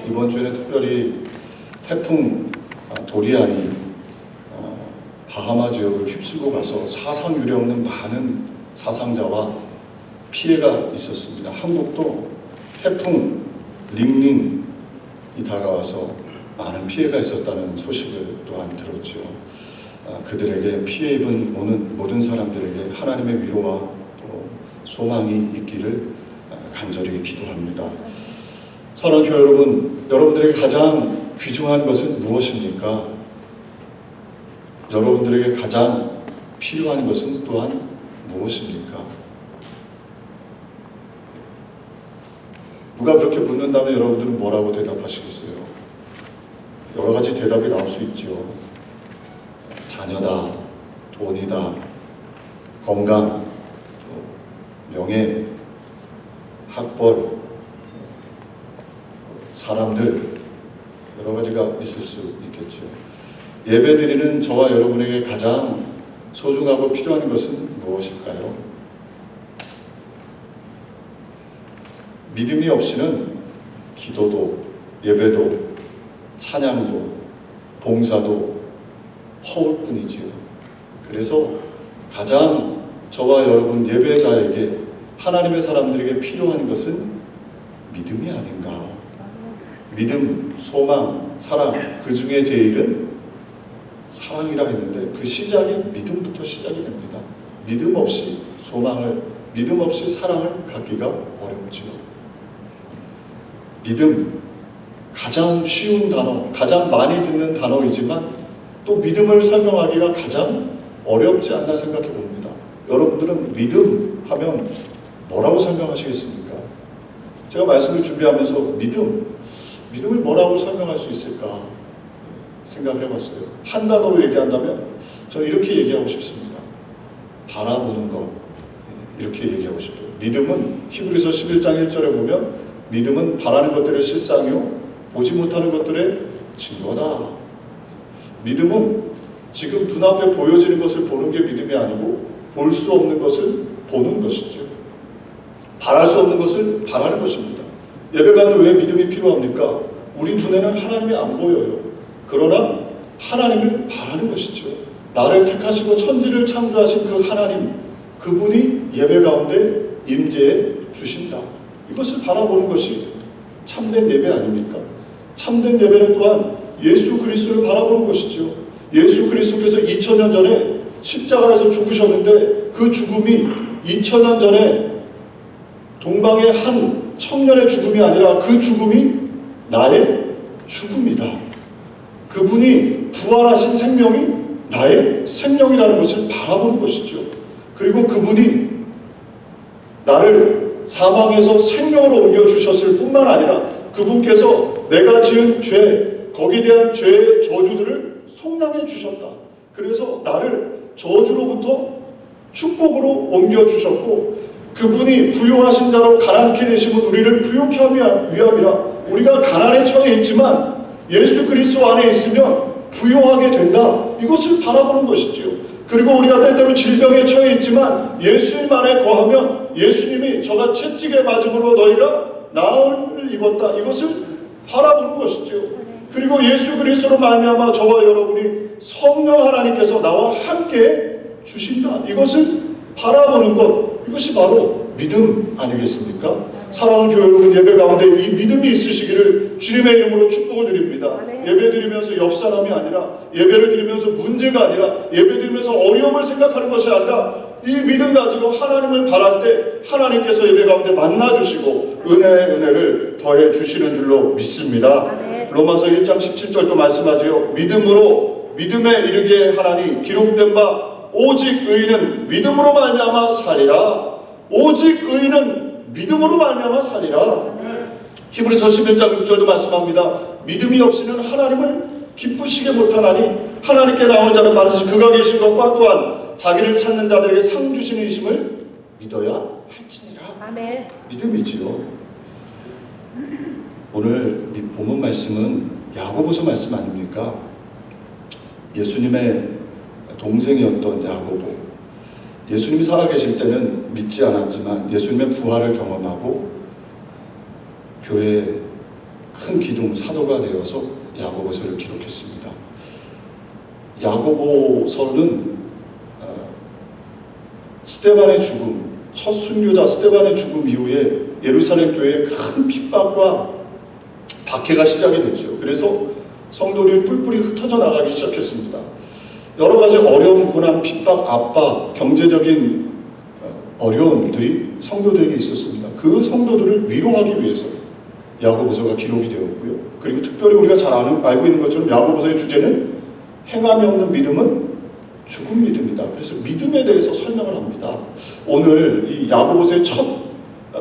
이번 주에는 특별히 태풍 도리안이 바하마 지역을 휩쓸고 가서 사상 유례없는 많은 사상자와 피해가 있었습니다. 한국도 태풍 링링이 다가와서 많은 피해가 있었다는 소식을 또한 들었죠. 그들에게 피해 입은 모든 사람들에게 하나님의 위로와 또 소망이 있기를 간절히 기도합니다. 사랑하는 교회 여러분, 여러분들에게 가장 귀중한 것은 무엇입니까? 여러분들에게 가장 필요한 것은 또한 무엇입니까? 누가 그렇게 묻는다면 여러분들은 뭐라고 대답하시겠어요? 여러 가지 대답이 나올 수 있죠. 자녀다, 돈이다, 건강, 명예, 학벌, 사람들, 여러 가지가 있을 수 있겠죠. 예배드리는 저와 여러분에게 가장 소중하고 필요한 것은 무엇일까요? 믿음이 없이는 기도도, 예배도, 찬양도, 봉사도 허울 뿐이지요. 그래서 가장 저와 여러분 예배자에게, 하나님의 사람들에게 필요한 것은 믿음이 아닌가. 믿음, 소망, 사랑, 그 중에 제일은 사랑이라 했는데 그 시작이 믿음부터 시작이 됩니다. 믿음 없이 소망을, 믿음 없이 사랑을 갖기가 어렵지요. 믿음, 가장 쉬운 단어, 가장 많이 듣는 단어이지만 또 믿음을 설명하기가 가장 어렵지 않나 생각해 봅니다. 여러분들은 믿음 하면 뭐라고 설명하시겠습니까? 제가 말씀을 준비하면서 믿음을 뭐라고 설명할 수 있을까 생각을 해봤어요. 한 단어로 얘기한다면 저는 이렇게 얘기하고 싶습니다. 바라보는 것, 이렇게 얘기하고 싶어요. 믿음은 히브리서 11장 1절에 보면 믿음은 바라는 것들의 실상이요 보지 못하는 것들의 증거다. 믿음은 지금 눈앞에 보여지는 것을 보는 게 믿음이 아니고 볼 수 없는 것을 보는 것이죠. 바랄 수 없는 것을 바라는 것입니다. 예배가는 왜 믿음이 필요합니까? 우리 눈에는 하나님이 안 보여요. 그러나 하나님을 바라는 것이죠. 나를 택하시고 천지를 창조하신 그 하나님, 그분이 예배 가운데 임재해 주신다. 이것을 바라보는 것이 참된 예배 아닙니까? 참된 예배는 또한 예수 그리스도를 바라보는 것이죠. 예수 그리스도께서 2000년 전에 십자가에서 죽으셨는데 그 죽음이 2000년 전에 동방의 한 청년의 죽음이 아니라 그 죽음이 나의 죽음이다. 그분이 부활하신 생명이 나의 생명이라는 것을 바라보는 것이죠. 그리고 그분이 나를 사망에서 생명으로 옮겨주셨을 뿐만 아니라 그분께서 내가 지은 죄, 거기에 대한 죄의 저주들을 속량해 주셨다. 그래서 나를 저주로부터 축복으로 옮겨주셨고 그분이 부유하신 자로 가난케 되심은 우리를 부유케 함이라. 우리가 가난에 처해 있지만 예수 그리스도 안에 있으면 부유하게 된다. 이것을 바라보는 것이지요. 그리고 우리가 때때로 질병에 처해 있지만 예수님 안에 거하면 예수님이 저가 채찍에 맞음으로 너희가 나음을 입었다. 이것을 바라보는 것이지요. 그리고 예수 그리스도로 말미암아 저와 여러분이 성령 하나님께서 나와 함께 주신다. 이것을 바라보는 것, 이것이 바로 믿음 아니겠습니까? 사랑하는 교회 여러분, 예배 가운데 이 믿음이 있으시기를 주님의 이름으로 축복을 드립니다. 예배 드리면서 옆 사람이 아니라, 예배를 드리면서 문제가 아니라, 예배 드리면서 어려움을 생각하는 것이 아니라 이 믿음 가지고 하나님을 바랄 때 하나님께서 예배 가운데 만나주시고 은혜를 더해 주시는 줄로 믿습니다. 로마서 1장 17절도 말씀하지요. 믿음에 이르게 하나니 기록된 바 오직 의인은 믿음으로 말미암아 살리라. 오직 의인은 믿음으로 말미암아 살리라. 히브리서 11장 6절도 말씀합니다. 믿음이 없이는 하나님을 기쁘시게 못하나니 하나님께 나오는 자는 반드시 그가 계신 것과 또한 자기를 찾는 자들에게 상 주시는 이심을 믿어야 할지니라. 아멘. 믿음이지요. 오늘 이 본문 말씀은 야고보서 말씀 아닙니까? 예수님의 동생이었던 야고보. 예수님이 살아계실 때는 믿지 않았지만 예수님의 부활을 경험하고 교회에 큰 큰 기둥 사도가 되어서 야고보서를 기록했습니다. 야고보서는 스데반의 죽음, 첫 순교자 스데반의 죽음 이후에 예루살렘 교회에 큰 핍박과 박해가 시작이 됐죠. 그래서 성도들이 뿔뿔이 흩어져 나가기 시작했습니다. 여러 가지 어려움, 고난, 핍박, 압박, 경제적인 어려움들이 성도들에게 있었습니다. 그 성도들을 위로하기 위해서 야고보서가 기록이 되었고요. 그리고 특별히 우리가 잘 알고 있는 것처럼 야고보서의 주제는 행함이 없는 믿음은 죽은 믿음이다. 그래서 믿음에 대해서 설명을 합니다. 오늘 이 야고보서의 첫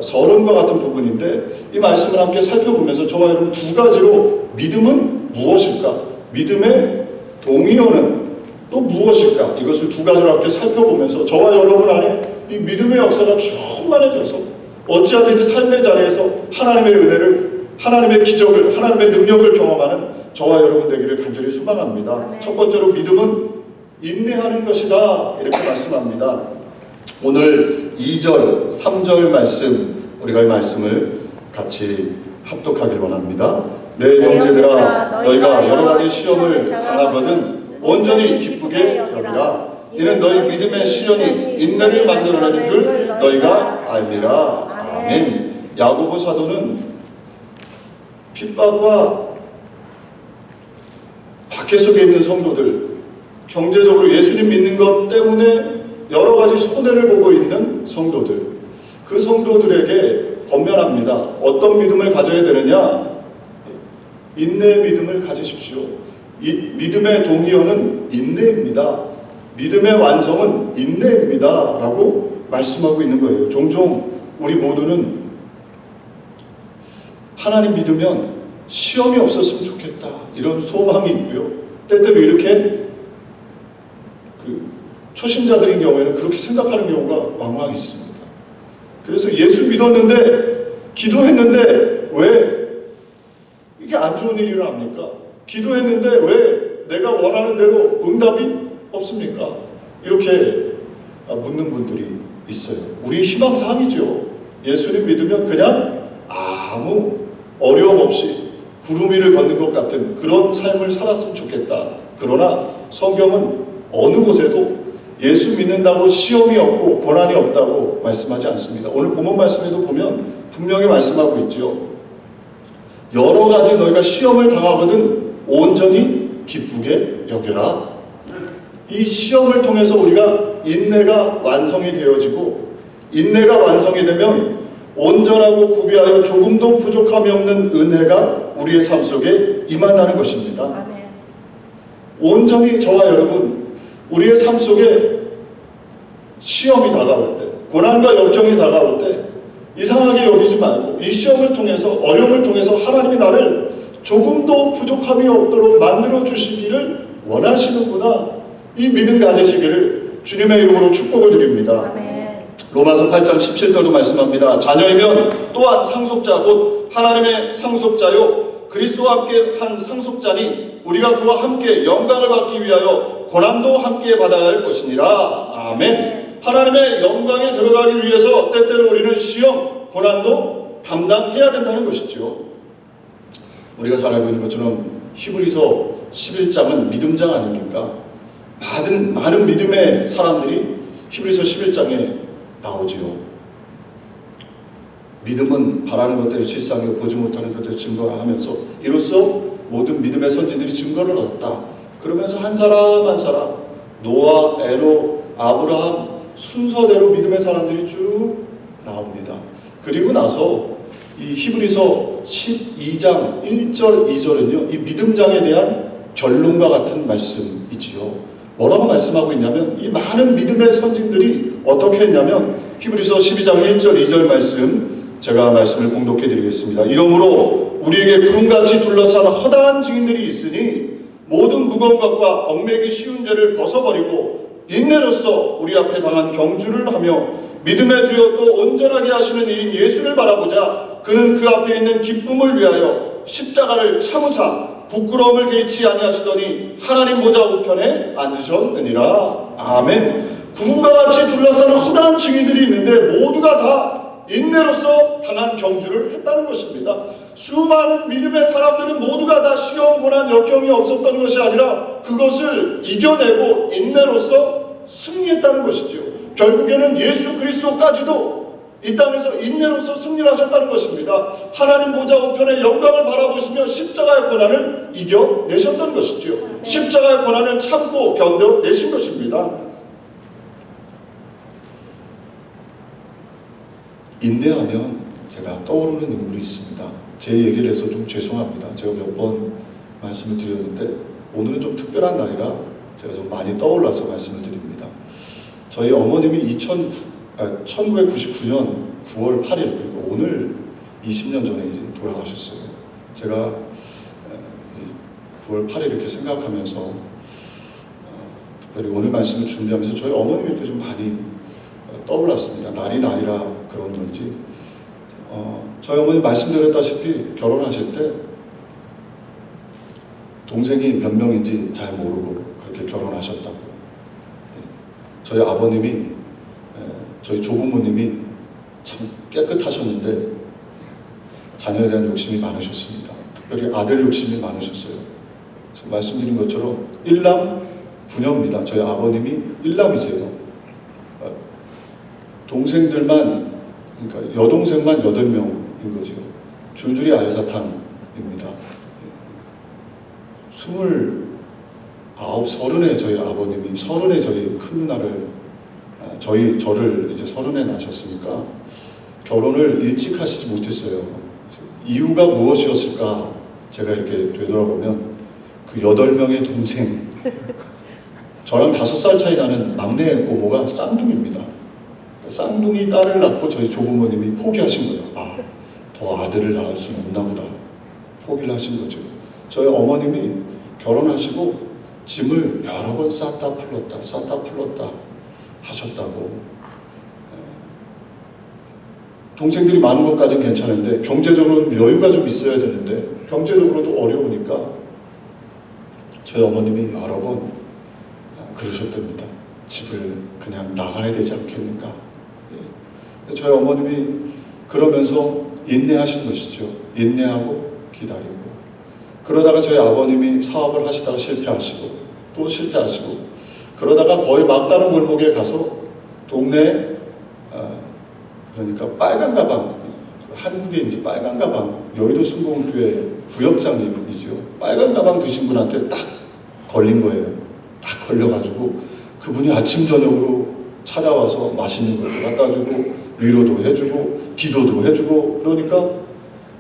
서론과 같은 부분인데 이 말씀을 함께 살펴보면서 저와 여러분 두 가지로 믿음은 무엇일까? 믿음의 동의어는 또 무엇일까? 이것을 두 가지로 함께 살펴보면서 저와 여러분 안에 이 믿음의 역사가 충만해져서 어찌하든지 삶의 자리에서 하나님의 은혜를, 하나님의 기적을, 하나님의 능력을 경험하는 저와 여러분 되기를 간절히 소망합니다. 첫 번째로 믿음은 인내하는 것이다 이렇게 말씀합니다. 오늘 2절, 3절 말씀 우리가 이 말씀을 같이 합독하길 원합니다. 내 형제들아 너희가 여러 가지 시험을 당하거든 온전히 기쁘게 여기라. 이는 너희 믿음의 시련이 인내를 만들어내는 줄 너희가 알미라. 아멘. 야고보 사도는 핍박과 박해 속에 있는 성도들, 경제적으로 예수님 믿는 것 때문에 여러 가지 손해를 보고 있는 성도들, 그 성도들에게 권면합니다. 어떤 믿음을 가져야 되느냐? 인내의 믿음을 가지십시오. 이 믿음의 동의어는 인내입니다. 믿음의 완성은 인내입니다. 라고 말씀하고 있는 거예요. 종종 우리 모두는 하나님 믿으면 시험이 없었으면 좋겠다 이런 소망이 있고요. 때때로 이렇게 초신자들인 경우에는 그렇게 생각하는 경우가 왕왕 있습니다. 그래서 예수 믿었는데 기도했는데 왜 이게 안 좋은 일이 일어납니까? 기도했는데 왜 내가 원하는 대로 응답이 없습니까? 이렇게 묻는 분들이 있어요. 우리의 희망사항이죠. 예수님 믿으면 그냥 아무 어려움 없이 구름 위를 걷는 것 같은 그런 삶을 살았으면 좋겠다. 그러나 성경은 어느 곳에도 예수 믿는다고 시험이 없고 고난이 없다고 말씀하지 않습니다. 오늘 본문 말씀에도 보면 분명히 말씀하고 있죠. 여러 가지 너희가 시험을 당하거든 온전히 기쁘게 여겨라. 이 시험을 통해서 우리가 인내가 완성이 되어지고 인내가 완성이 되면 온전하고 구비하여 조금도 부족함이 없는 은혜가 우리의 삶 속에 임한다는 것입니다. 온전히 저와 여러분 우리의 삶 속에 시험이 다가올 때, 고난과 역경이 다가올 때 이상하게 여기지 말고 이 시험을 통해서, 어려움을 통해서 하나님이 나를 조금도 부족함이 없도록 만들어 주시기를 원하시는구나. 이 믿음 가지시기를 주님의 이름으로 축복을 드립니다. 로마서 8장 17절도 말씀합니다. 자녀이면 또한 상속자 곧 하나님의 상속자요 그리스도와 함께 한 상속자니 우리가 그와 함께 영광을 받기 위하여 고난도 함께 받아야 할 것이니라. 아멘. 하나님의 영광에 들어가기 위해서 때때로 우리는 시험, 고난도 담당해야 된다는 것이죠. 우리가 잘 알고 있는 것처럼 히브리서 11장은 믿음장 아닙니까? 많은 믿음의 사람들이 히브리서 11장에 나오지요. 믿음은 바라는 것들의 실상이요 보지 못하는 것들의 증거라 하면서 이로써 모든 믿음의 선지들이 증거를 얻었다. 그러면서 한 사람 한 사람 노아, 에녹, 아브라함 순서대로 믿음의 사람들이 쭉 나옵니다. 그리고 나서 이 히브리서 12장 1절 2절은요 이 믿음장에 대한 결론과 같은 말씀이지요. 뭐라고 말씀하고 있냐면 이 많은 믿음의 선진들이 어떻게 했냐면 히브리서 12장 1절 2절 말씀 제가 말씀을 공독해 드리겠습니다. 이러므로 우리에게 구름같이 둘러싼 허다한 증인들이 있으니 모든 무거운 것과 얽매기 쉬운 죄를 벗어버리고 인내로써 우리 앞에 당한 경주를 하며 믿음의 주여 또 온전하게 하시는 이인 예수를 바라보자. 그는 그 앞에 있는 기쁨을 위하여 십자가를 참으사 부끄러움을 개의치 아니하시더니 하나님 보좌 우편에 앉으셨느니라. 아멘. 구름과 같이 둘러싸는 허다한 증인들이 있는데 모두가 다 인내로서 당한 경주를 했다는 것입니다. 수많은 믿음의 사람들은 모두가 다 시험, 고난, 역경이 없었던 것이 아니라 그것을 이겨내고 인내로서 승리했다는 것이지요. 결국에는 예수 그리스도까지도 이 땅에서 인내로서 승리를 하셨다는 것입니다. 하나님 보좌 우편의 영광을 바라보시며 십자가의 고난을 이겨내셨던 것이지요. 십자가의 고난을 참고 견뎌내신 것입니다. 인내하면 제가 떠오르는 인물이 있습니다. 제 얘기를 해서 좀 죄송합니다. 제가 몇 번 말씀을 드렸는데 오늘은 좀 특별한 날이라 제가 좀 많이 떠올라서 말씀을 드립니다. 저희 어머님이 1999년 9월 8일 그리고 오늘 20년 전에 이제 돌아가셨어요. 제가 9월 8일 이렇게 생각하면서 특별히 오늘 말씀을 준비하면서 저희 어머님이 이렇게 좀 많이 떠올랐습니다. 날이 날이라 그런 건지 저희 어머니 말씀드렸다시피 결혼하실 때 동생이 몇 명인지 잘 모르고 그렇게 결혼하셨다고. 저희 아버님이 저희 조부모님이 참 깨끗하셨는데 자녀에 대한 욕심이 많으셨습니다. 특별히 아들 욕심이 많으셨어요. 말씀드린 것처럼 일남 부녀입니다. 저희 아버님이 일남이세요. 동생들만, 그러니까 여동생만 8명인 거죠. 줄줄이 알사탕입니다. 29, 30에 저희 아버님이 30에 저희 큰 누나를 저를 이제 30에 낳으셨으니까 결혼을 일찍 하시지 못했어요. 이유가 무엇이었을까? 제가 이렇게 되돌아보면 그 8명의 동생, 저랑 5살 차이 나는 막내 고모가 쌍둥이입니다. 쌍둥이 딸을 낳고 저희 조부모님이 포기하신 거예요. 아, 더 아들을 낳을 수는 없나 보다. 포기를 하신 거죠. 저희 어머님이 결혼하시고 짐을 여러 번 쌌다 풀었다 하셨다고. 동생들이 많은 것까지는 괜찮은데 경제적으로 여유가 좀 있어야 되는데 경제적으로도 어려우니까 저희 어머님이 여러 번 그러셨답니다. 집을 그냥 나가야 되지 않겠는가. 저희 어머님이 그러면서 인내하신 것이죠. 인내하고 기다리고. 그러다가 저희 아버님이 사업을 하시다가 실패하시고 또 실패하시고 그러다가 거의 막다른 골목에 가서 동네에 그러니까 빨간 가방, 한국에 이제 빨간 가방, 여의도 순복음교회 부역장님이죠. 빨간 가방 드신 분한테 딱 걸린 거예요. 딱 걸려가지고 그분이 아침 저녁으로 찾아와서 맛있는 걸 갖다 주고 위로도 해주고 기도도 해주고 그러니까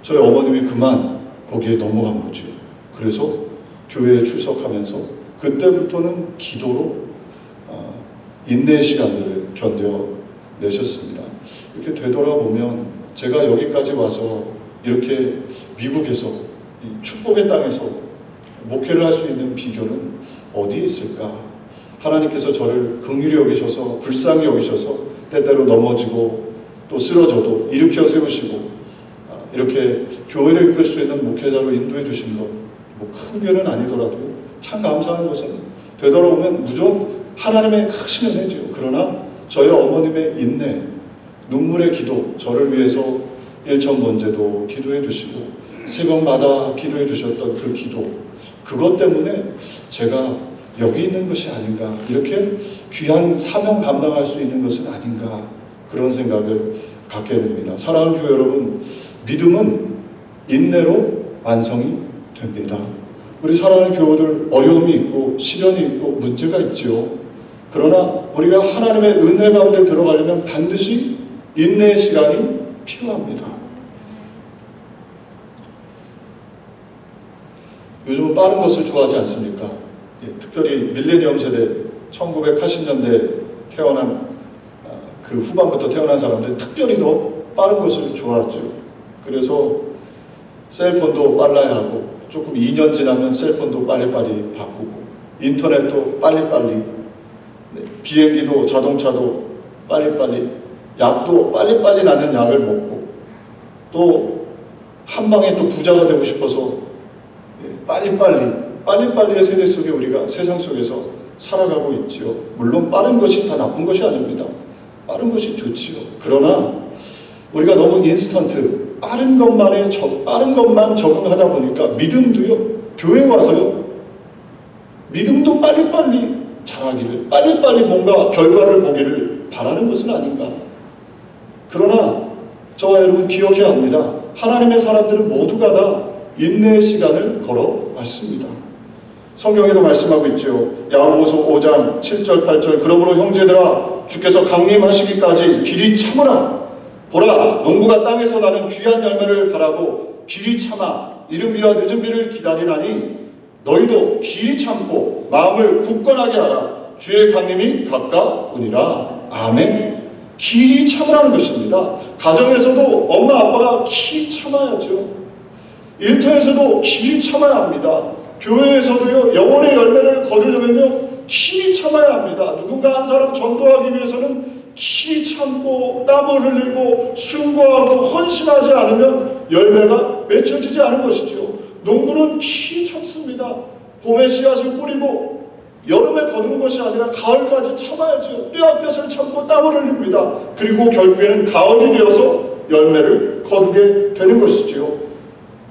저희 어머님이 그만 거기에 넘어간 거죠. 그래서 교회에 출석하면서 그때부터는 기도로 인내의 시간을 견뎌내셨습니다. 이렇게 되돌아보면 제가 여기까지 와서 이렇게 미국에서 이 축복의 땅에서 목회를 할 수 있는 비결은 어디에 있을까? 하나님께서 저를 긍휼히 여기셔서 불쌍히 여기셔서 때때로 넘어지고 또 쓰러져도 일으켜 세우시고 이렇게 교회를 이끌 수 있는 목회자로 인도해 주신 것, 뭐 큰 교회는 아니더라도 참 감사한 것은 되돌아보면 무조건 하나님의 크신 은혜죠. 그러나 저희 어머님의 인내, 눈물의 기도, 저를 위해서 일천번제도 기도해 주시고 새벽마다 기도해 주셨던 그 기도, 그것 때문에 제가 여기 있는 것이 아닌가, 이렇게 귀한 사명 감당할 수 있는 것은 아닌가, 그런 생각을 갖게 됩니다. 사랑하는 교회 여러분, 믿음은 인내로 완성이 됩니다. 우리 사랑하는 교우들 어려움이 있고 시련이 있고 문제가 있죠. 그러나 우리가 하나님의 은혜 가운데 들어가려면 반드시 인내의 시간이 필요합니다. 요즘은 빠른 것을 좋아하지 않습니까? 특별히 밀레니엄 세대 1980년대 태어난 그 후반부터 태어난 사람들 특별히 더 빠른 것을 좋아하죠. 그래서 셀폰도 빨라야 하고 조금 2년 지나면 셀폰도 빨리빨리 바꾸고 인터넷도 빨리빨리, 비행기도 자동차도 빨리빨리, 약도 빨리빨리 나는 약을 먹고 또 한 방에 또 부자가 되고 싶어서 빨리빨리의 세대 속에 우리가 세상 속에서 살아가고 있지요. 물론 빠른 것이 다 나쁜 것이 아닙니다. 빠른 것이 좋지요. 그러나 우리가 너무 인스턴트, 빠른 것만 적응하다 보니까 믿음도요, 교회 와서요, 믿음도 빨리빨리 자라기를, 빨리빨리 뭔가 결과를 보기를 바라는 것은 아닌가. 그러나 저와 여러분 기억해야 합니다. 하나님의 사람들은 모두가 다 인내의 시간을 걸어왔습니다. 성경에도 말씀하고 있죠. 야고보서 5장 7절 8절 그러므로 형제들아 주께서 강림하시기까지 길이 참으라. 보라 농부가 땅에서 나는 귀한 열매를 바라고 길이 참아 이른 비와 늦은 비를 기다리나니 너희도 길이 참고 마음을 굳건하게 하라. 주의 강림이 가까우니라. 아멘. 길이 참으라는 것입니다. 가정에서도 엄마 아빠가 길이 참아야죠. 일터에서도 길이 참아야 합니다. 교회에서도요, 영혼의 열매를 거두려면요 길이 참아야 합니다. 누군가 한 사람 전도하기 위해서는 길이 참고 땀을 흘리고 순고하고 헌신하지 않으면 열매가 맺혀지지 않은 것이죠. 농부는 길이 참습니다. 봄에 씨앗을 뿌리고 여름에 거두는 것이 아니라 가을까지 참아야죠. 뙤약볕을 참고 땀을 흘립니다. 그리고 결국에는 가을이 되어서 열매를 거두게 되는 것이지요.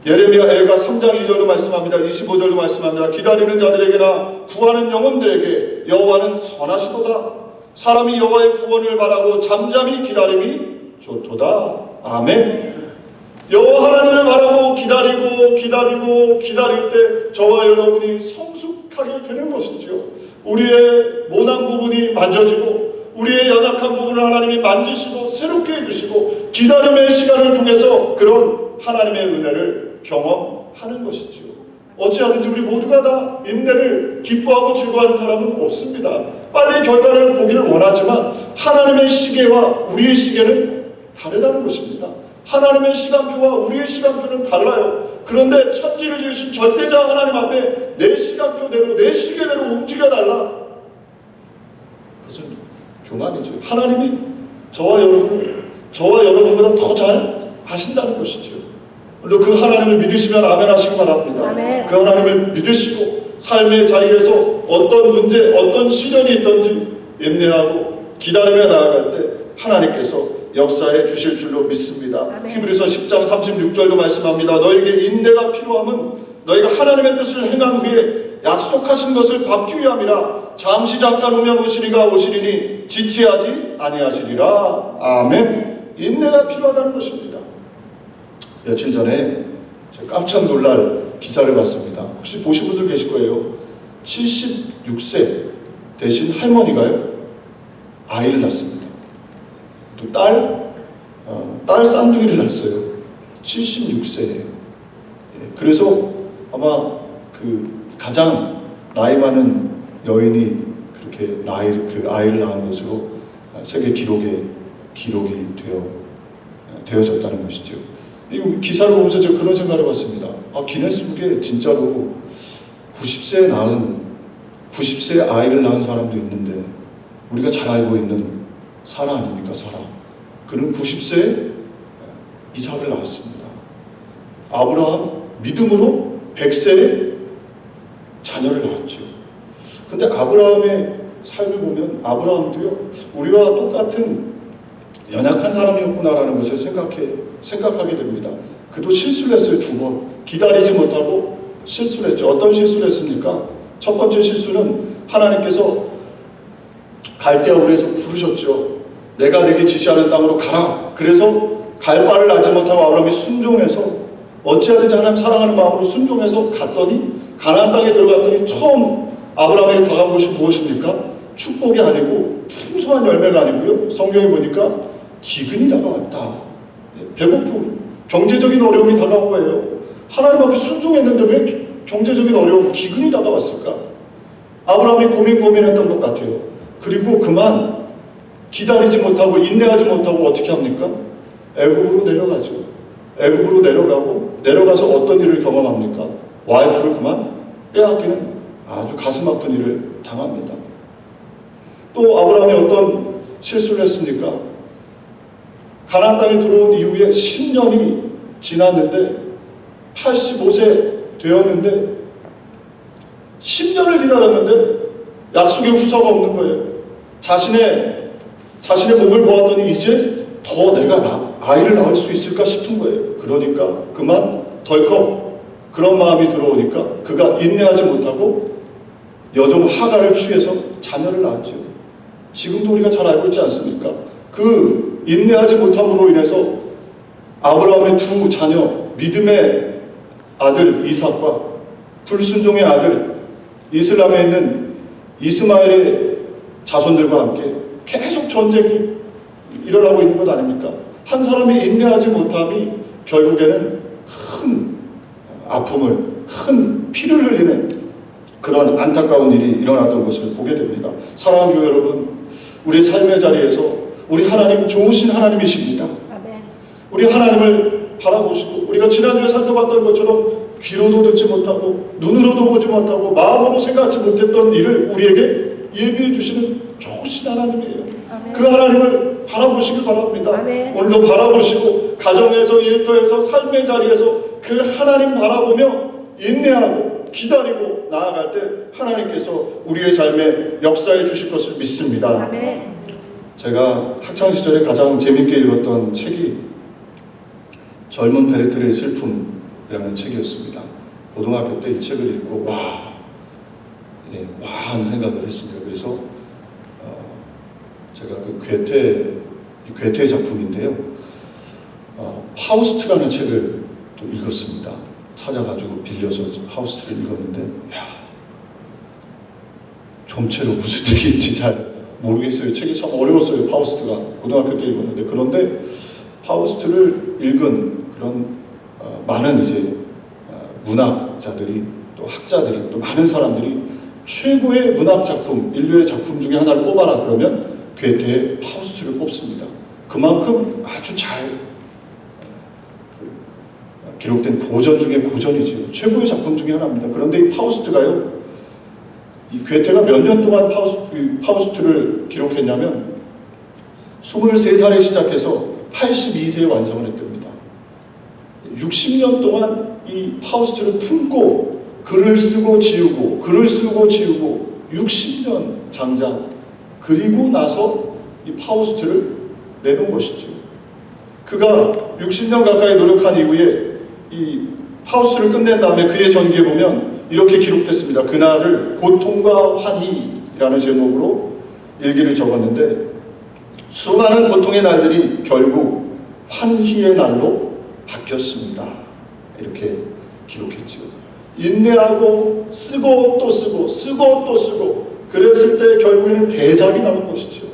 예레미야가 3장 2절로 말씀합니다. 25절로 말씀합니다. 기다리는 자들에게나 구하는 영혼들에게 여호와는 선하시도다. 사람이 여호와의 구원을 바라고 잠잠히 기다림이 좋도다. 아멘. 여호와 하나님을 바라고 기다리고 기다릴 때 저와 여러분이 성숙하게 되는 것이지요. 우리의 모난 부분이 만져지고 우리의 연약한 부분을 하나님이 만지시고 새롭게 해주시고 기다림의 시간을 통해서 그런 하나님의 은혜를 경험하는 것이죠. 어찌하든지 우리 모두가 다 인내를 기뻐하고 즐거워하는 사람은 없습니다. 빨리 결과를 보기를 원하지만 하나님의 시계와 우리의 시계는 다르다는 것입니다. 하나님의 시간표와 우리의 시간표는 달라요. 그런데 천지를 지으신 절대자 하나님 앞에 내 시간표대로 내 시계대로 움직여달라. 그것은 교만이죠. 하나님이 저와 여러분보다 더 잘 아신다는 것이죠. 물론 그 하나님을 믿으시면 아멘 하시기 바랍니다. 아멘. 그 하나님을 믿으시고 삶의 자리에서 어떤 문제, 어떤 시련이 있든지 인내하고 기다리며 나아갈 때 하나님께서 역사해 주실 줄로 믿습니다. 히브리서 10장 36절도 말씀합니다. 너에게 인내가 필요함은 너희가 하나님의 뜻을 행한 후에 약속하신 것을 받기 위함이라. 잠시 잠깐 오면 오시리니 지체하지 아니하시리라. 아멘. 인내가 필요하다는 것입니다. 며칠 전에 제가 깜짝 놀랄 기사를 봤습니다. 혹시 보신 분들 계실 거예요. 76세 되신 할머니가요 아이를 낳습니다. 또 딸 쌍둥이를 낳았어요. 76세에. 그래서 아마 그 가장 나이 많은 여인이 그렇게 아이를 낳은 것으로 세계 기록이 되어졌다는 것이죠. 이 기사를 보면서 제가 그런 생각을 해봤습니다. 기네스북에 진짜로 90세에 아이를 낳은 사람도 있는데 우리가 잘 알고 있는 사라 아닙니까? 사라. 그는 90세에 이삭을 낳았습니다. 아브라함 믿음으로 100세에 자녀를 낳았죠. 근데 아브라함의 삶을 보면 아브라함도요 우리와 똑같은 연약한 사람이었구나라는 것을 생각하게 됩니다. 그도 실수를 했어요. 2번. 기다리지 못하고 실수를 했죠. 어떤 실수를 했습니까? 첫 번째 실수는 하나님께서 갈대아우르에서 부르셨죠. 내가 내게 지시하는 땅으로 가라. 그래서 갈 바를 알지 못하고 아브라함이 순종해서 어찌하든지 하나님 사랑하는 마음으로 순종해서 갔더니 가나안 땅에 들어갔더니 처음 아브라함에게 다가온 것이 무엇입니까? 축복이 아니고 풍성한 열매가 아니고요. 성경에 보니까 기근이 다가왔다. 배고픔, 경제적인 어려움이 다가온 거예요. 하나님 앞에 순종했는데 왜 경제적인 어려움, 기근이 다가왔을까? 아브라함이 고민했던 것 같아요. 그리고 그만 기다리지 못하고 인내하지 못하고 어떻게 합니까? 애굽으로 내려가죠. 애굽으로 내려가서 어떤 일을 경험합니까? 와이프를 그만 빼앗기는 아주 가슴 아픈 일을 당합니다. 또 아브라함이 어떤 실수를 했습니까? 가나안 땅에 들어온 이후에 10년이 지났는데 85세 되었는데 10년을 기다렸는데 약속의 후사가 없는 거예요. 자신의 몸을 보았더니 이제 더 내가 아이를 낳을 수 있을까 싶은 거예요. 그러니까 그만 덜컥 그런 마음이 들어오니까 그가 인내하지 못하고 여종 하갈을 취해서 자녀를 낳았죠. 지금도 우리가 잘 알고 있지 않습니까? 그 인내하지 못함으로 인해서 아브라함의 두 자녀, 믿음의 아들 이삭과 불순종의 아들 이슬람에 있는 이스마엘의 자손들과 함께 계속 전쟁이 일어나고 있는 것 아닙니까? 한 사람이 인내하지 못함이 결국에는 큰 아픔을, 큰 피를 흘리는 그런 안타까운 일이 일어났던 것을 보게 됩니다. 사랑하는 교회 여러분, 우리의 삶의 자리에서 우리 하나님 좋으신 하나님이십니다. 우리 하나님을 바라보시고 우리가 지난주에 살펴봤던 것처럼 귀로도 듣지 못하고 눈으로도 보지 못하고 마음으로 생각하지 못했던 일을 우리에게 예비해 주시는 좋으신 하나님이에요. 그 하나님을 바라보시길 바랍니다. 오늘도 바라보시고 가정에서 일터에서 삶의 자리에서 그 하나님 바라보며 인내하고 기다리고 나아갈 때 하나님께서 우리의 삶에 역사해 주실 것을 믿습니다. 제가 학창시절에 가장 재밌게 읽었던 책이 젊은 베르트르의 슬픔이라는 책이었습니다. 고등학교 때 이 책을 읽고 와 하는 생각을 했습니다. 그래서 제가 그 괴테의 작품인데요. 파우스트라는 책을 또 읽었습니다. 찾아가지고 빌려서 파우스트를 읽었는데 좀채로 무슨 얘기인지 잘 모르겠어요. 책이 참 어려웠어요. 파우스트가 고등학교 때 읽었는데 그런데 파우스트를 읽은 그런 많은 이제 문학자들이 또 학자들이 또 많은 사람들이 최고의 문학 작품, 인류의 작품 중에 하나를 꼽아라 그러면 괴테의 파우스트를 꼽습니다. 그만큼 아주 잘 기록된 고전 중에 고전이죠. 최고의 작품 중에 하나입니다. 그런데 이 파우스트가요, 이 괴테가 몇 년 동안 파우스트를 기록했냐면 23살에 시작해서 82세에 완성을 했답니다. 60년 동안 이 파우스트를 품고 글을 쓰고 지우고 글을 쓰고 지우고 60년 장장 그리고 나서 이 파우스트를 내놓은 것이죠. 그가 60년 가까이 노력한 이후에 이 파우스트를 끝낸 다음에 그의 전기에 보면 이렇게 기록됐습니다. 그날을 고통과 환희라는 제목으로 일기를 적었는데 수많은 고통의 날들이 결국 환희의 날로 바뀌었습니다. 이렇게 기록했죠. 인내하고 쓰고 또 쓰고 쓰고 또 쓰고 그랬을 때 결국에는 대작이 나온 것이죠.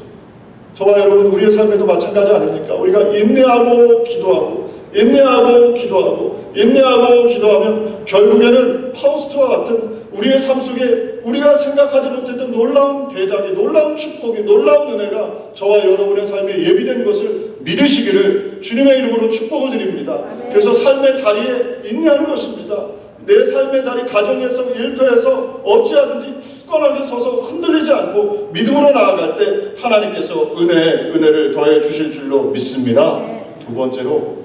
저와 여러분 우리의 삶에도 마찬가지 아닙니까? 우리가 인내하고 기도하고 인내하고 기도하고 인내하고 기도하면 결국에는 파우스트와 같은 우리의 삶 속에 우리가 생각하지 못했던 놀라운 대작이, 놀라운 축복이, 놀라운 은혜가 저와 여러분의 삶에 예비된 것을 믿으시기를 주님의 이름으로 축복을 드립니다. 그래서 삶의 자리에 인내하는 것입니다. 내 삶의 자리, 가정에서, 일터에서 어찌하든지 굳건하게 서서 흔들리지 않고 믿음으로 나아갈 때 하나님께서 은혜를 더해 주실 줄로 믿습니다. 두 번째로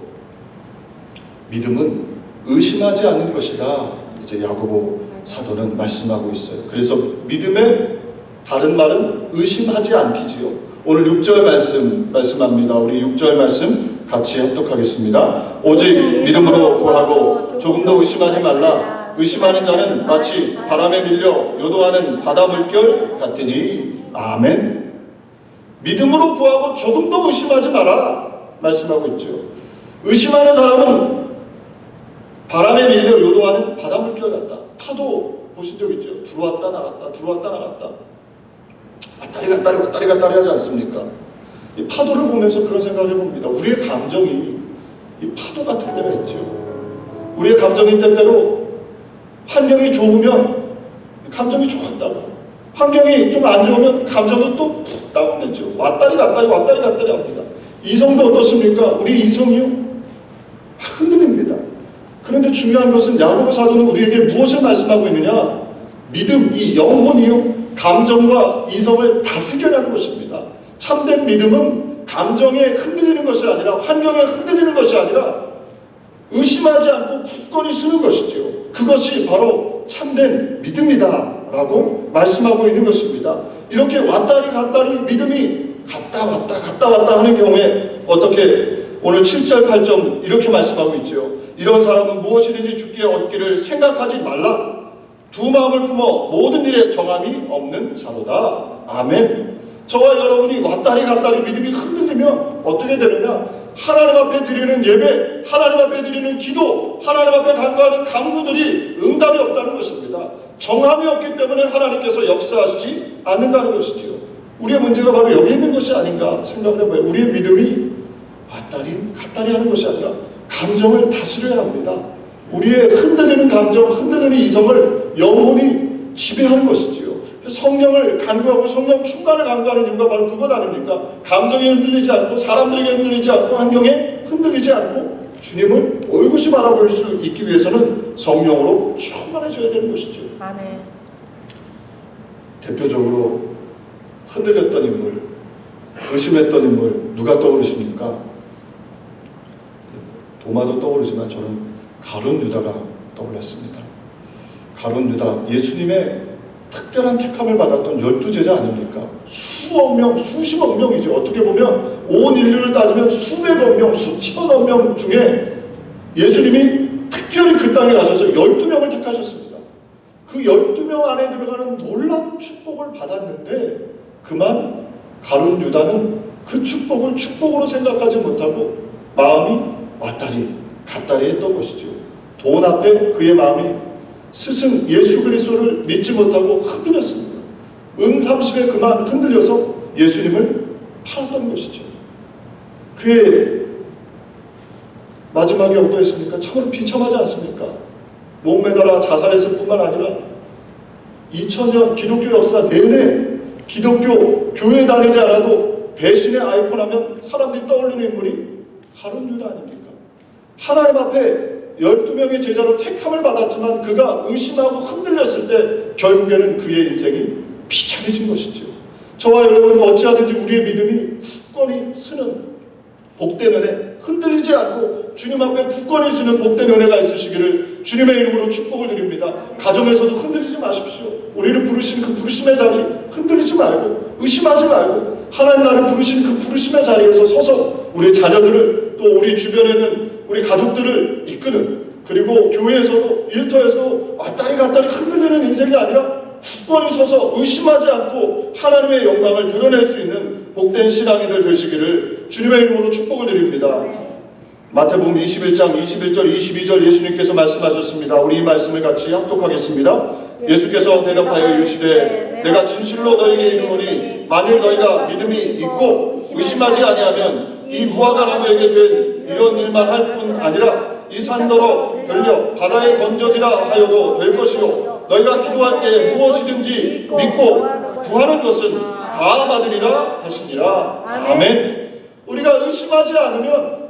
믿음은 의심하지 않는 것이다. 이제 야고보 사도는 말씀하고 있어요. 그래서 믿음의 다른 말은 의심하지 않기지요. 오늘 6절 말씀합니다. 우리 6절 말씀 같이 합독하겠습니다. 오직 믿음으로 구하고 조금도 의심하지 말라. 의심하는 자는 마치 바람에 밀려 요동하는 바다 물결 같으니. 아멘. 믿음으로 구하고 조금도 의심하지 마라 말씀하고 있죠. 의심하는 사람은 바람에 밀려 요동하는 바다 물결 같다. 파도 보신 적 있죠? 들어왔다 나갔다 들어왔다 나갔다 왔다리 갔다리 하지 않습니까? 이 파도를 보면서 그런 생각을 해봅니다. 우리의 감정이 이 파도 같은 때가 있죠. 우리의 감정이 때때로 환경이 좋으면 감정이 좋았다고, 환경이 좀 안 좋으면 감정이 또 푹 다운되죠. 왔다리 갔다리 합니다. 이성도 어떻습니까? 우리 이성이요? 흔들립니다. 그런데 중요한 것은 야고보 사도는 우리에게 무엇을 말씀하고 있느냐? 믿음, 이 영혼이요, 감정과 이성을 다스려라는 것입니다. 참된 믿음은 감정에 흔들리는 것이 아니라, 환경에 흔들리는 것이 아니라 의심하지 않고 굳건히 서는 것이죠. 그것이 바로 참된 믿음이다 라고 말씀하고 있는 것입니다. 이렇게 왔다리 갔다리 믿음이 갔다 왔다 하는 경우에 어떻게 오늘 7절 8절 이렇게 말씀하고 있죠. 이런 사람은 무엇이든지 주께 얻기를 생각하지 말라. 두 마음을 품어 모든 일에 정함이 없는 자로다. 아멘. 저와 여러분이 왔다리 갔다리 믿음이 흔들리면 어떻게 되느냐? 하나님 앞에 드리는 예배, 하나님 앞에 드리는 기도, 하나님 앞에 간구하는 간구들이 응답이 없다는 것입니다. 정함이 없기 때문에 하나님께서 역사하시지 않는다는 것이지요. 우리의 문제가 바로 여기 있는 것이 아닌가 생각해봐요. 우리의 믿음이 왔다리 갔다리 하는 것이 아니라 감정을 다스려야 합니다. 우리의 흔들리는 감정, 흔들리는 이성을 영혼이 지배하는 것이지요. 성령을 간구하고 성령 충만을 간구하는 이유가 바로 그것 아닙니까? 감정이 흔들리지 않고 사람들에게 흔들리지 않고 환경에 흔들리지 않고 주님을 올곧이 바라볼 수 있기 위해서는 성령으로 충만해져야 되는 것이죠. 아멘. 대표적으로 흔들렸던 인물, 의심했던 인물 누가 떠오르십니까? 도마도 떠오르지만 저는 가룟 유다가 떠올랐습니다. 가룟 유다, 예수님의 특별한 택함을 받았던 12제자 아닙니까? 수억 명, 수십억 명이죠. 어떻게 보면 온 인류를 따지면 수백억 명, 수천억 명 중에 예수님이 특별히 그 땅에 가셔서 12명을 택하셨습니다. 그 12명 안에 들어가는 놀라운 축복을 받았는데 그만 가룟 유다는 그 축복을 축복으로 생각하지 못하고 마음이 왔다리 갔다리 했던 것이죠. 돈 앞에 그의 마음이 스승 예수 그리스도를 믿지 못하고 흔들렸습니다. 은 30에 그만 흔들려서 예수님을 팔았던 것이죠. 그의 마지막이 어떠했습니까? 참으로 비참하지 않습니까? 목매달아 자살했을 뿐만 아니라 2000년 기독교 역사 내내 기독교 교회 다니지 않아도 배신의 아이콘 하면 사람들이 떠올리는 인물이 가룟 유다 아닙니까? 하나님 앞에 12명의 제자로 택함을 받았지만 그가 의심하고 흔들렸을 때 결국에는 그의 인생이 비참해진 것이죠. 저와 여러분 어찌하든지 우리의 믿음이 굳건히 서는 복된 은혜, 흔들리지 않고 주님 앞에 굳건히 서는 복된 은혜가 있으시기를 주님의 이름으로 축복을 드립니다. 가정에서도 흔들리지 마십시오. 우리를 부르신 그 부르심의 자리 흔들리지 말고 의심하지 말고 하나님 나를 부르신 그 부르심의 자리에서 서서 우리 자녀들을 또 우리 주변에는 우리 가족들을 이끄는 그리고 교회에서도 일터에서도 왔다리 갔다리 흔들리는 인생이 아니라 굳건히 서서 의심하지 않고 하나님의 영광을 드러낼 수 있는 복된 신앙인들 되시기를 주님의 이름으로 축복을 드립니다. 마태복음 21장 21절 22절 예수님께서 말씀하셨습니다. 우리 이 말씀을 같이 합독하겠습니다. 예수께서 대답하여 이르시되 내가 진실로 너에게 이르노니 만일 너희가 믿음이 있고 의심하지 아니하면 이 무화과 나무에게 된 이런 일만 할 뿐 아니라 이 산더러 들려 바다에 던져지라 하여도 될 것이요 너희가 기도할 때 무엇이든지 믿고 구하는 것은 다 받으리라 하시니라. 아멘. 우리가 의심하지 않으면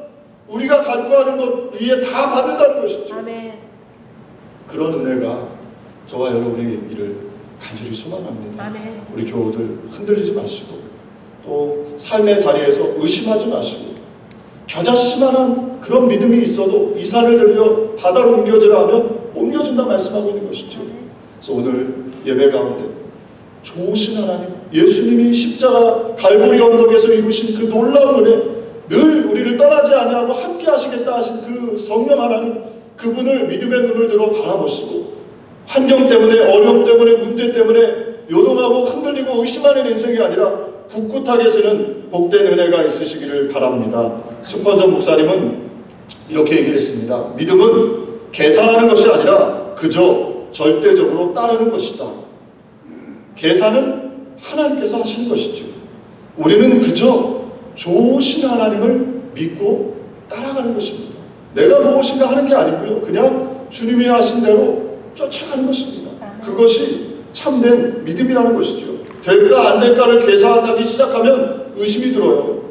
우리가 간구하는 것 위에 다 받는다는 것이죠. 아멘. 그런 은혜가 저와 여러분에게 있기를 간절히 소망합니다. 아멘. 우리 교우들 흔들리지 마시고 또 삶의 자리에서 의심하지 마시고 겨자씨만한 그런 믿음이 있어도 이 산을 들려 바다로 옮겨지라 하면 옮겨진다 말씀하고 있는 것이죠. 그래서 오늘 예배 가운데 좋으신 하나님, 예수님이 십자가 갈보리 언덕에서 이루신 그 놀라운 은혜, 늘 우리를 떠나지 아니하고 함께 하시겠다 하신 그 성령 하나님, 그분을 믿음의 눈을 들어 바라보시고 환경 때문에 어려움 때문에 문제 때문에 요동하고 흔들리고 의심하는 인생이 아니라 굳굳하게 서는 복된 은혜가 있으시기를 바랍니다. 승권전 목사님은 이렇게 얘기를 했습니다. 믿음은 계산하는 것이 아니라 그저 절대적으로 따르는 것이다. 계산은 하나님께서 하시는 것이죠. 우리는 그저 좋으신 하나님을 믿고 따라가는 것입니다. 내가 무엇인가 하는 게 아니고요. 그냥 주님이 하신 대로 쫓아가는 것입니다. 그것이 참된 믿음이라는 것이죠. 될까 안 될까를 계산하기 시작하면 의심이 들어요.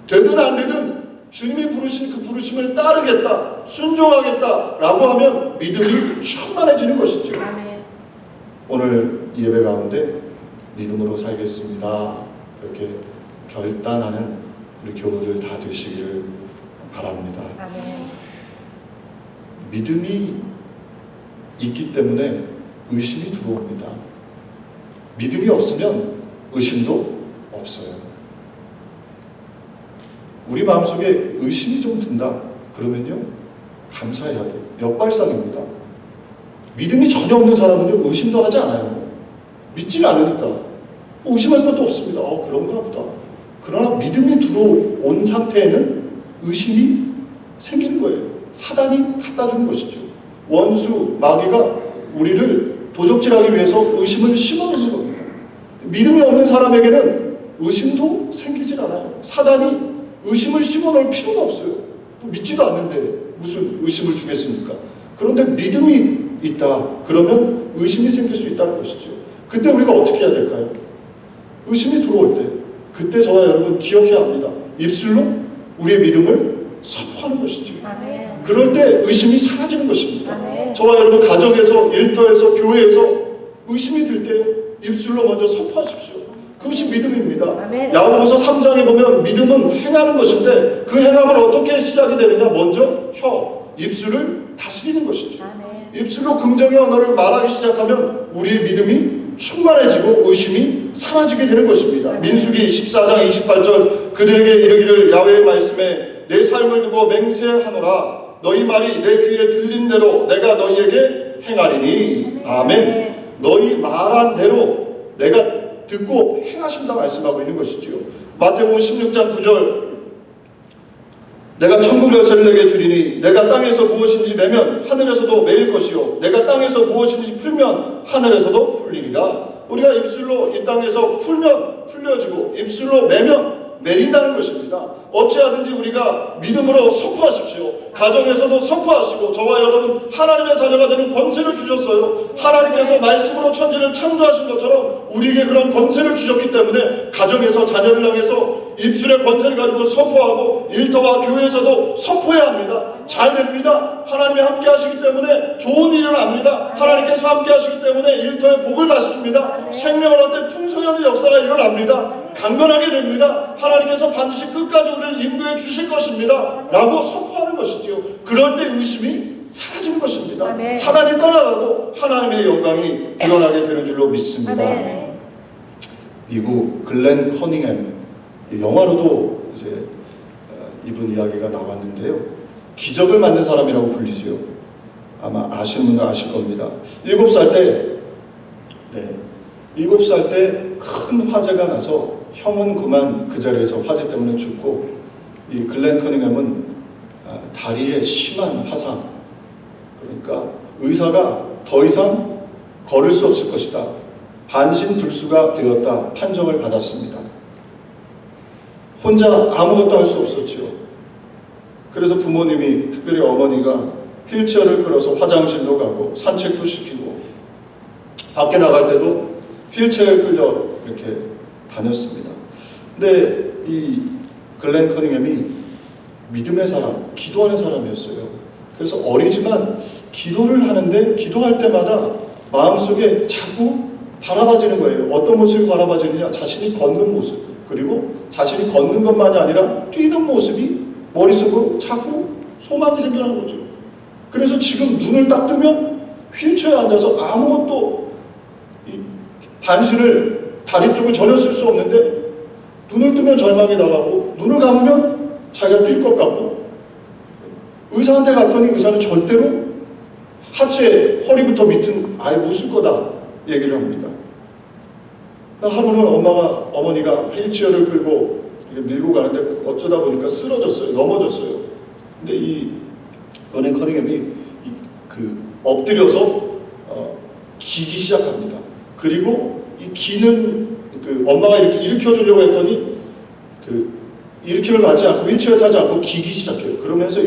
되든 안 되든 주님이 부르신 그 부르심을 따르겠다, 순종하겠다 라고 하면 믿음이 충만해지는 것이죠. 오늘 예배 가운데 믿음으로 살겠습니다 이렇게 결단하는 우리 교우들 다 되시기를 바랍니다. 믿음이 있기 때문에 의심이 들어옵니다. 믿음이 없으면 의심도 없어요. 우리 마음속에 의심이 좀 든다. 그러면요, 감사해야 돼요. 역발상입니다. 믿음이 전혀 없는 사람은요, 의심도 하지 않아요. 믿질 않으니까 의심할 것도 없습니다. 그런가 보다. 그러나 믿음이 들어온 상태에는 의심이 생기는 거예요. 사단이 갖다 주는 것이죠. 원수, 마귀가 우리를 도적질하기 위해서 의심을 심어놓는 겁니다. 믿음이 없는 사람에게는 의심도 생기질 않아요. 사단이 의심을 심어놓을 필요가 없어요. 믿지도 않는데 무슨 의심을 주겠습니까? 그런데 믿음이 있다. 그러면 의심이 생길 수 있다는 것이죠. 그때 우리가 어떻게 해야 될까요? 의심이 들어올 때 그때 저와 여러분 기억해야 합니다. 입술로 우리의 믿음을 선포하는 것이죠. 아멘. 그럴 때 의심이 사라지는 것입니다. 아멘. 저와 여러분 가정에서, 일터에서, 교회에서 의심이 들 때 입술로 먼저 선포하십시오. 그것이 믿음입니다. 아멘. 야고보서 3장에 보면 믿음은 행하는 것인데 그 행함을 어떻게 시작이 되느냐? 먼저 입술을 다스리는 것이죠. 아멘. 입술로 긍정의 언어를 말하기 시작하면 우리의 믿음이 충만해지고 의심이 사라지게 되는 것입니다. 민수기 14장 28절 그들에게 이르기를 야훼의 말씀에 내 삶을 두고 맹세하노라 너희 말이 내 귀에 들린 대로 내가 너희에게 행하리니 아멘. 너희 말한 대로 내가 듣고 행하신다 말씀하고 있는 것이지요. 마태복음 16장 9절 내가 천국 열쇠를 내게 주리니 내가 땅에서 무엇인지 매면 하늘에서도 매일 것이요 내가 땅에서 무엇인지 풀면 하늘에서도 풀리리라. 우리가 입술로 이 땅에서 풀면 풀려지고 입술로 매면 매린다는 것입니다. 어찌하든지 우리가 믿음으로 선포하십시오. 가정에서도 선포하시고 저와 여러분 하나님의 자녀가 되는 권세를 주셨어요. 하나님께서 말씀으로 천지를 창조하신 것처럼 우리에게 그런 권세를 주셨기 때문에 가정에서 자녀를 향해서 입술의 권세를 가지고 선포하고 일터와 교회에서도 선포해야 합니다. 잘 됩니다. 하나님이 함께 하시기 때문에 좋은 일이 일어납니다. 하나님께서 함께 하시기 때문에 일터에 복을 받습니다. 생명을 얻을 풍성한 역사가 일어납니다. 강건하게 됩니다. 하나님께서 반드시 끝까지 우리를 인도해 주실 것입니다. 라고 선포하는 것이지요. 그럴 때 의심이 사라지는 것입니다. 아멘. 사단이 떠나가고 하나님의 영광이 드러나게 되는 줄로 믿습니다. 아멘. 미국 글렌 커닝햄 영화로도 이제 이분 이야기가 나왔는데요. 기적을 만든 사람이라고 불리지요. 아마 아시는 분들 아실 겁니다. 7살 때 큰 화재가 나서 형은 그만 그 자리에서 화재 때문에 죽고 이 글렌 커닝햄은 다리에 심한 화상, 그러니까 의사가 더 이상 걸을 수 없을 것이다, 반신불수가 되었다 판정을 받았습니다. 혼자 아무것도 할 수 없었지요. 그래서 부모님이, 특별히 어머니가 휠체어를 끌어서 화장실도 가고 산책도 시키고 밖에 나갈 때도 휠체어에 끌려 이렇게 다녔습니다. 근데 이 글렌 커닝햄이 믿음의 사람, 기도하는 사람이었어요. 그래서 어리지만 기도를 하는데 기도할 때마다 마음속에 자꾸 바라봐지는 거예요. 어떤 모습이 바라봐지느냐? 자신이 걷는 모습, 그리고 자신이 걷는 것만이 아니라 뛰는 모습이 머릿속으로 자꾸 소망이 생겨나는 거죠. 그래서 지금 눈을 딱 뜨면 휠체어에 앉아서 아무것도 반신을 다리 쪽을 전혀 쓸 수 없는데 눈을 뜨면 절망이 나가고 눈을 감으면 자기가 뛸 것 같고 의사한테 갔더니 의사는 절대로 하체, 허리부터 밑은 아예 못 쓸 거다 얘기를 합니다. 하루는 어머니가 휠체어를 끌고 밀고 가는데 어쩌다 보니까 쓰러졌어요. 넘어졌어요. 근데 이 글렌 커닝햄이 엎드려서 기기 시작합니다. 그리고 이 기는 엄마가 이렇게 일으켜 주려고 했더니 일으킴을 받지 않고 휠체어를 타지 않고 기기 시작해요. 그러면서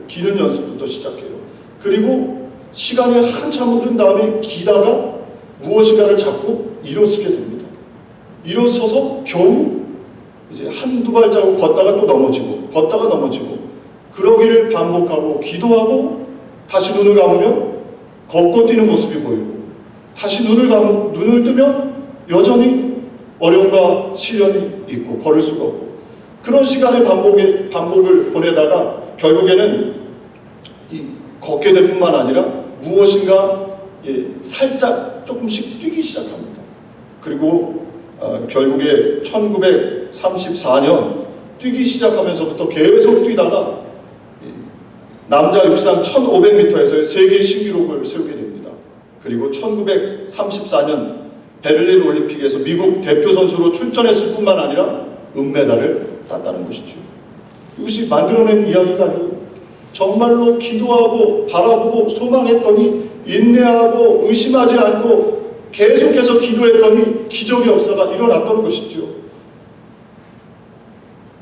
기는 연습부터 시작해요. 그리고 시간이 한참 흐른 다음에 기다가 무엇인가를 잡고 일어서게 됩니다. 일어서서 겨우 이제 한두 발자국 걷다가 또 넘어지고 걷다가 넘어지고 그러기를 반복하고 기도하고 다시 눈을 감으면 걷고 뛰는 모습이 보이고 다시 눈을 뜨면 여전히 어려움과 시련이 있고 걸을 수가 없고 그런 시간의 반복을 보내다가 결국에는 이 걷게 될 뿐만 아니라 무엇인가 살짝 조금씩 뛰기 시작합니다. 그리고 결국에 1934년 뛰기 시작하면서부터 계속 뛰다가 남자 육상 1500m에서의 세계 신기록을 세우게 됩니다. 그리고 1934년 베를린 올림픽에서 미국 대표 선수로 출전했을 뿐만 아니라 은메달을 땄다는 것이죠. 이것이 만들어낸 이야기가 아니고 정말로 기도하고 바라보고 소망했더니 인내하고 의심하지 않고 계속해서 기도했더니 기적의 역사가 일어났던 것이죠.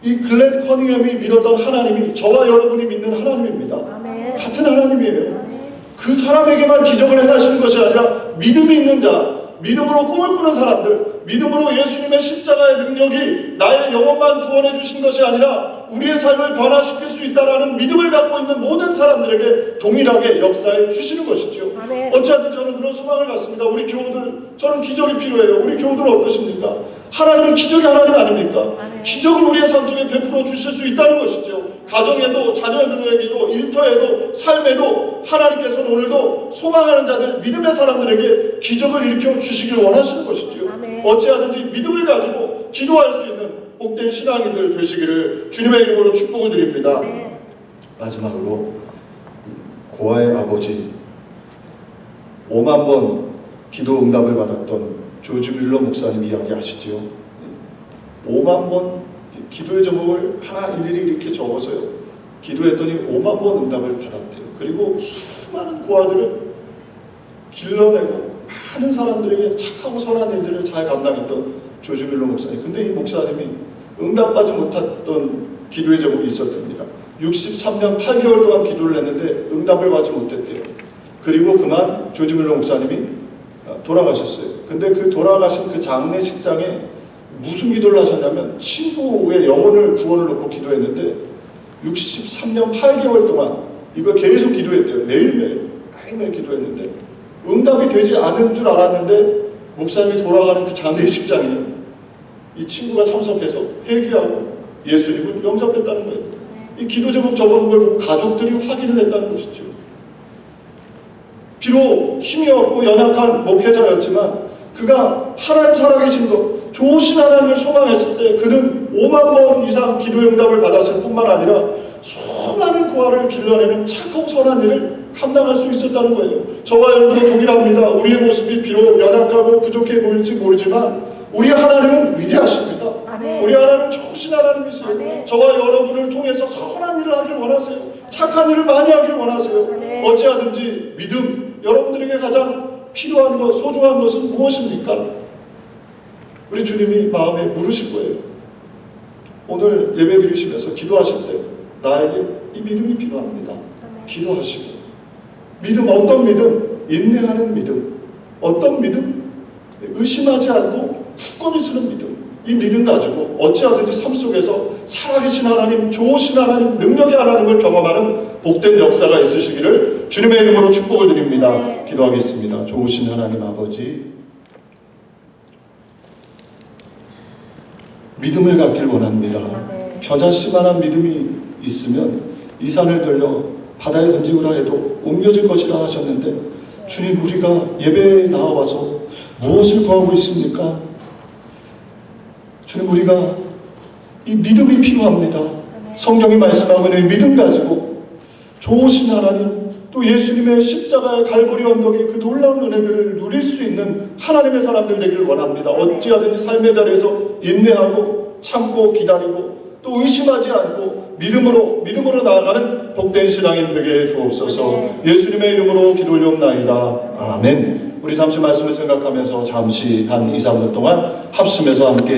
이 글렌 커닝햄이 믿었던 하나님이 저와 여러분이 믿는 하나님입니다. 아멘. 같은 하나님이에요. 아멘. 그 사람에게만 기적을 행하시는 것이 아니라 믿음이 있는 자, 믿음으로 꿈을 꾸는 사람들, 믿음으로 예수님의 십자가의 능력이 나의 영혼만 구원해 주신 것이 아니라 우리의 삶을 변화시킬 수 있다는 믿음을 갖고 있는 모든 사람들에게 동일하게 역사해 주시는 것이죠. 아멘. 어찌하든 저는 그런 소망을 갖습니다. 우리 교우들, 저는 기적이 필요해요. 우리 교우들은 어떠십니까? 하나님은 기적이 하나님 아닙니까? 아멘. 기적을 우리의 삶 속에 베풀어 주실 수 있다는 것이죠. 가정에도 자녀들에게도 일터에도 삶에도 하나님께서는 오늘도 소망하는 자들, 믿음의 사람들에게 기적을 일으켜 주시길 원하시는 것이죠. 아멘. 어찌하든지 믿음을 가지고 기도할 수 있는 복된 신앙인들 되시기를 주님의 이름으로 축복을 드립니다. 아멘. 마지막으로 고아의 아버지 5만 번 기도 응답을 받았던 조지 뮬러 목사님 이야기 아시죠? 5만 번 기도의 제목을 하나 일일이 이렇게 적어서요. 기도했더니 5만 번 응답을 받았대요. 그리고 수많은 고아들을 길러내고 많은 사람들에게 착하고 선한 일들을 잘 감당했던 조지 뮬러 목사님. 근데 이 목사님이 응답받지 못했던 기도의 제목이 있었답니다. 63년 8개월 동안 기도를 했는데 응답을 받지 못했대요. 그리고 그만 조지 뮬러 목사님이 돌아가셨어요. 근데 그 돌아가신 그 장례식장에 무슨 기도를 하셨냐면 친구의 영혼을 구원을 놓고 기도했는데 63년 8개월 동안 이걸 계속 기도했대요. 매일매일 기도했는데 응답이 되지 않은 줄 알았는데 목사님이 돌아가는 그 장례식장에 이 친구가 참석해서 회개하고 예수님을 영접했다는 거예요. 이 기도 제목 적어놓은 걸 보고 가족들이 확인을 했다는 것이죠. 비록 힘이 없고 연약한 목회자였지만 그가 하나님 살아계신 것, 좋으신 하나님을 소망했을 때 그는 5만 번 이상 기도의 응답을 받았을 뿐만 아니라 수많은 고아를 길러내는 착하고 선한 일을 감당할 수 있었다는 거예요. 저와 여러분도 동일합니다. 우리의 모습이 비록 연약하고 부족해 보일지 모르지만 우리 하나님은 위대하십니다. 아멘. 우리 하나님은 좋으신 하나님이세요. 아멘. 저와 여러분을 통해서 선한 일을 하길 원하세요. 착한 일을 많이 하길 원하세요. 아멘. 어찌하든지 믿음, 여러분들에게 가장 필요한 것, 소중한 것은 무엇입니까? 우리 주님이 마음에 물으실 거예요. 오늘 예배 드리시면서 기도하실 때 나에게 이 믿음이 필요합니다. 기도하시고 믿음, 어떤 믿음? 인내하는 믿음. 어떤 믿음? 의심하지 않고 굳건히 쓰는 믿음. 이 믿음 가지고 어찌하든지 삶 속에서 살아계신 하나님, 좋으신 하나님, 능력의 하나님을 경험하는 복된 역사가 있으시기를 주님의 이름으로 축복을 드립니다. 기도하겠습니다. 좋으신 하나님 아버지, 믿음을 갖길 원합니다. 겨자씨만한 믿음이 있으면 이 산을 들려 바다에 던지우라 해도 옮겨질 것이라 하셨는데 주님, 우리가 예배에 나와서 무엇을 구하고 있습니까? 주님, 우리가 이 믿음이 필요합니다. 성경이 말씀하고 있는 믿음 가지고 좋으신 하나님, 또 예수님의 십자가의 갈보리 언덕의 그 놀라운 은혜들을 누릴 수 있는 하나님의 사람들 되기를 원합니다. 어찌하든지 삶의 자리에서 인내하고 참고 기다리고 또 의심하지 않고 믿음으로 나아가는 복된 신앙인 되게 해 주옵소서. 예수님의 이름으로 기도 올려옵나이다. 아멘. 우리 잠시 말씀을 생각하면서 잠시 한 2, 3분 동안 합심해서 함께